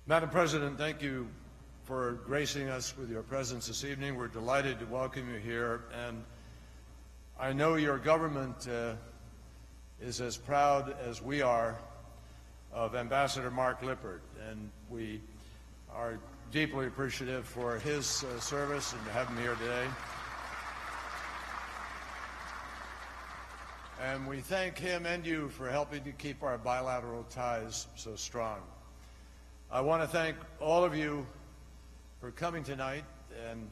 Madam President, thank you for gracing us with your presence this evening. We're delighted to welcome you here, and I know your government is as proud as we are of Ambassador Mark Lippert, and we are deeply appreciative for his service and to have him here today. And we thank him and you for helping to keep our bilateral ties so strong. I want to thank all of you for coming tonight, and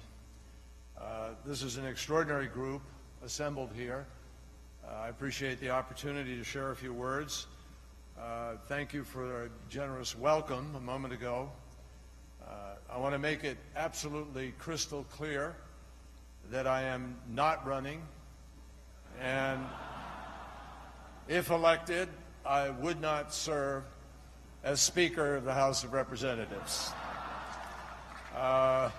this is an extraordinary group assembled here. I appreciate the opportunity to share a few words. Thank you for a generous welcome a moment ago. I want to make it absolutely crystal clear that I am not running, and if elected, I would not serve as Speaker of the House of Representatives. I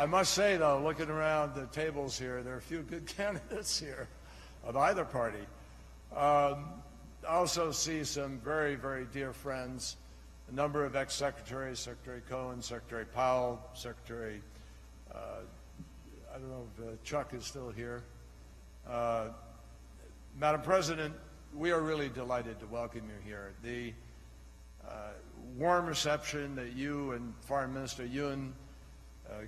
must say, though, looking around the tables here, there are a few good candidates here of either party. I also see some very, very dear friends, a number of ex-secretaries, Secretary Cohen, Secretary Powell, Secretary, I don't know if Chuck is still here. Madam President, we are really delighted to welcome you here. The warm reception that you and Foreign Minister Yun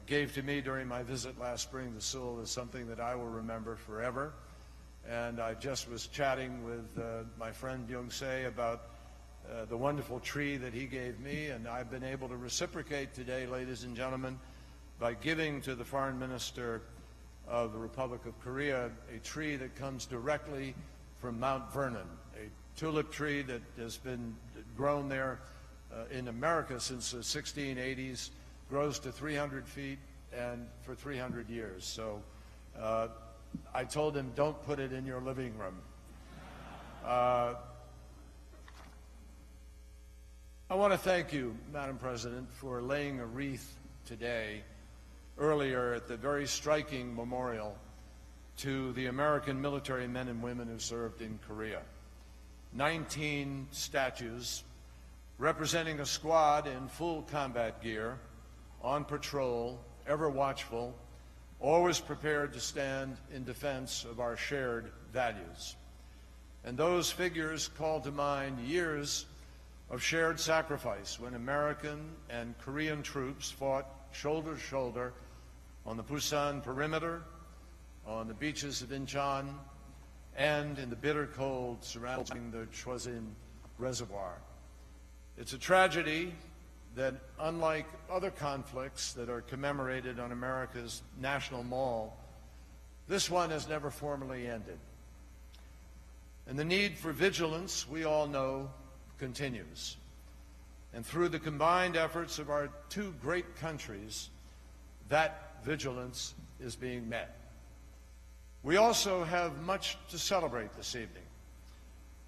gave to me during my visit last spring to Seoul is something that I will remember forever. And I just was chatting with my friend Young-se about the wonderful tree that he gave me, and I've been able to reciprocate today, ladies and gentlemen, by giving to the Foreign Minister of the Republic of Korea a tree that comes directly from Mount Vernon, a tulip tree that has been grown there in America since the 1680s, grows to 300 feet and for 300 years. So I told him, don't put it in your living room. I want to thank you, Madam President, for laying a wreath today, earlier at the very striking memorial to the American military men and women who served in Korea. 19 statues representing a squad in full combat gear, on patrol, ever watchful, always prepared to stand in defense of our shared values. And those figures call to mind years of shared sacrifice when American and Korean troops fought shoulder to shoulder on the Busan perimeter, on the beaches of Incheon, and in the bitter cold surrounding the Chosin Reservoir. It's a tragedy that, unlike other conflicts that are commemorated on America's National Mall, this one has never formally ended. And the need for vigilance, we all know, continues. And through the combined efforts of our two great countries, that vigilance is being met. We also have much to celebrate this evening,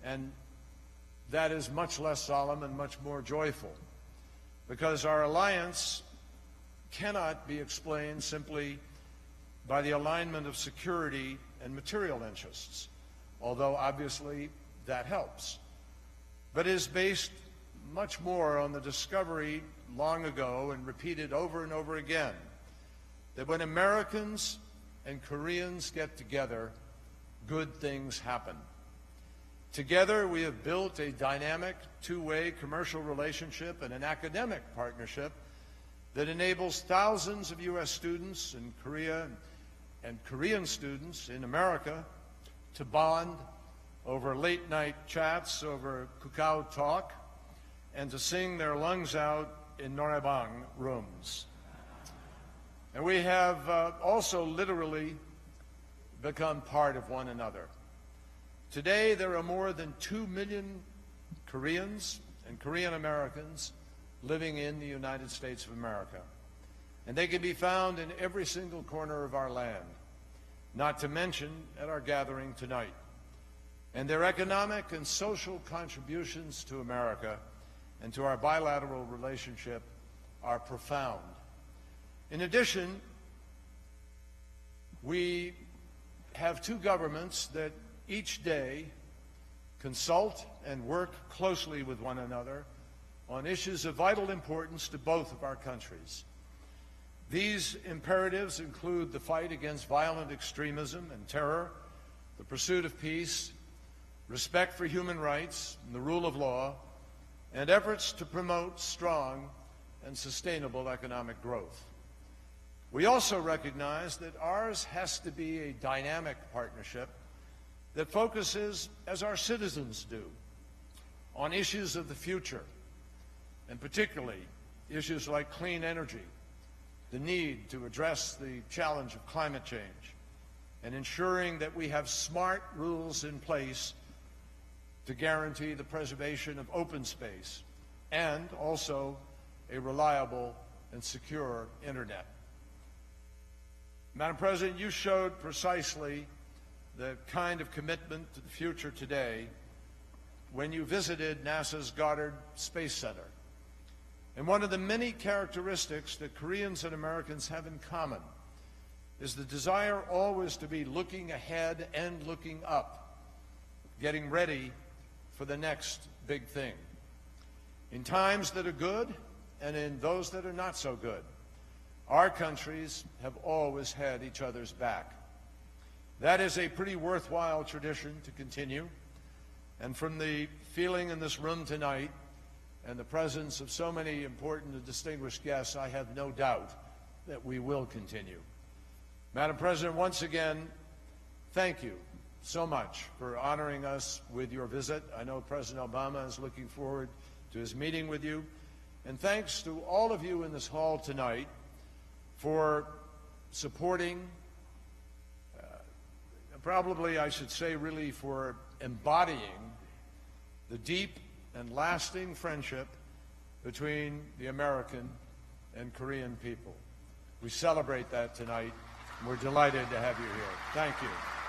and that is much less solemn and much more joyful, because our alliance cannot be explained simply by the alignment of security and material interests, although obviously that helps, but is based much more on the discovery long ago and repeated over and over again that when Americans and Koreans get together, good things happen. Together, we have built a dynamic two-way commercial relationship and an academic partnership that enables thousands of U.S. students in Korea and Korean students in America to bond over late-night chats, over Kakao Talk, and to sing their lungs out in noraebang rooms. And we have also literally become part of one another. Today, there are more than 2 million Koreans and Korean Americans living in the United States of America. And they can be found in every single corner of our land, not to mention at our gathering tonight. And their economic and social contributions to America and to our bilateral relationship are profound. In addition, we have two governments that each day consult and work closely with one another on issues of vital importance to both of our countries. These imperatives include the fight against violent extremism and terror, the pursuit of peace, respect for human rights and the rule of law, and efforts to promote strong and sustainable economic growth. We also recognize that ours has to be a dynamic partnership that focuses, as our citizens do, on issues of the future, and particularly issues like clean energy, the need to address the challenge of climate change, and ensuring that we have smart rules in place to guarantee the preservation of open space and also a reliable and secure Internet. Madam President, you showed precisely the kind of commitment to the future today when you visited NASA's Goddard Space Center. And one of the many characteristics that Koreans and Americans have in common is the desire always to be looking ahead and looking up, getting ready for the next big thing. In times that are good and in those that are not so good, our countries have always had each other's back. That is a pretty worthwhile tradition to continue, and from the feeling in this room tonight and the presence of so many important and distinguished guests, I have no doubt that we will continue. Madam President, once again, thank you so much for honoring us with your visit. I know President Obama is looking forward to his meeting with you. And thanks to all of you in this hall tonight for supporting, probably I should say really for embodying the deep and lasting friendship between the American and Korean people. We celebrate that tonight, and we're delighted to have you here. Thank you.